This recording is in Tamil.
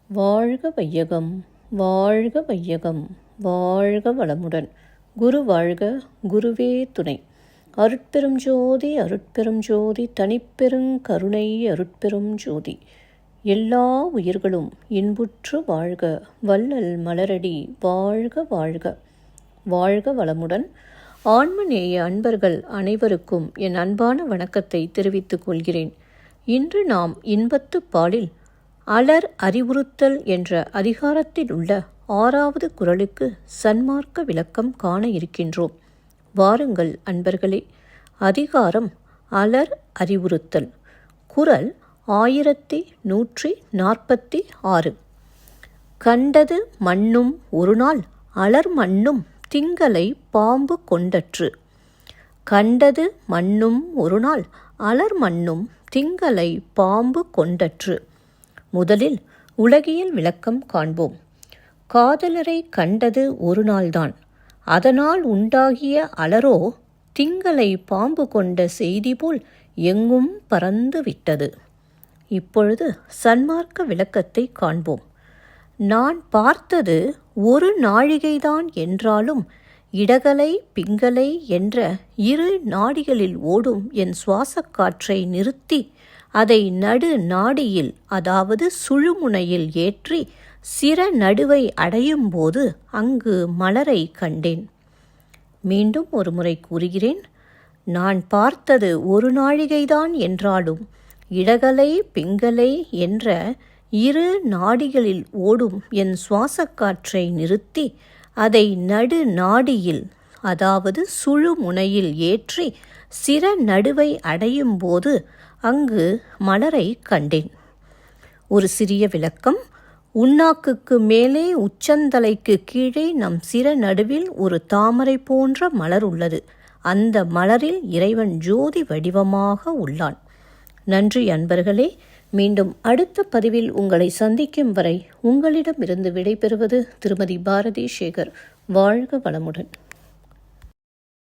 வாழ்க வையகம், வாழ்க வையகம், வாழ்க வளமுடன். குரு வாழ்க, குருவே துணை. அருட்பெரும் ஜோதி, அருட்பெரும் ஜோதி, தனிப்பெருங் கருணை அருட்பெரும் ஜோதி. எல்லா உயிர்களும் இன்புற்று வாழ்க, வள்ளல் மலரடி வாழ்க வாழ்க. வாழ்க வளமுடன். ஆன்மநேய அன்பர்கள் அனைவருக்கும் என் அன்பான வணக்கத்தை தெரிவித்துக் கொள்கிறேன். இன்று நாம் இன்பத்து பாலில் அலர் அறிவுறுத்தல் என்ற அதிகாரத்தில் உள்ள 6வது குறளுக்கு சன்மார்க்க விளக்கம் காண இருக்கின்றோம். வாருங்கள் அன்பர்களே. அதிகாரம் அலர் அறிவுறுத்தல். குறள் 1146. கண்டது மண்ணும் ஒருநாள் அலர் மண்ணும் திங்களை பாம்பு கொண்டற்று. கண்டது மண்ணும் ஒருநாள் அலர் மண்ணும் திங்களை பாம்பு கொண்டற்று. முதலில் உலகியல் விளக்கம் காண்போம். காதலரை கண்டது ஒரு நாள்தான், அதனால் உண்டாகிய அலரோ திங்களை பாம்பு கொண்ட செய்தி போல் எங்கும் பறந்து விட்டது. இப்பொழுது சன்மார்க்க விளக்கத்தை காண்போம். நான் பார்த்தது ஒரு நாழிகைதான் என்றாலும் இடகலை பிங்கலை என்ற 2 நாடிகளில் ஓடும் என் சுவாசக் காற்றை நிறுத்தி அதை நடு நாடியில், அதாவது சுழுமுனையில் ஏற்றி சிர நடுவை அடையும் போது அங்கு மலரை கண்டேன். மீண்டும் ஒரு முறை கூறுகிறேன். நான் பார்த்தது ஒரு நாழிகைதான் என்றாலும் இடகலை பிங்கலை என்ற 2 நாடிகளில் ஓடும் என் சுவாசக்காற்றை நிறுத்தி அதை நடு நாடியில், அதாவது சுழுமுனையில் ஏற்றி சிர நடுவை அடையும் போது அங்கு மலரை கண்டேன். ஒரு சிறிய விளக்கம். உண்ணாக்குக்கு மேலே உச்சந்தலைக்கு கீழே நம் சிர நடுவில் ஒரு தாமரை போன்ற மலர் உள்ளது. அந்த மலரில் இறைவன் ஜோதி வடிவமாக உள்ளான். நன்றி அன்பர்களே. மீண்டும் அடுத்த பதிவில் உங்களை சந்திக்கும் வரை உங்களிடமிருந்து விடைபெறுவது திருமதி பாரதி சேகர். வாழ்க வளமுடன்.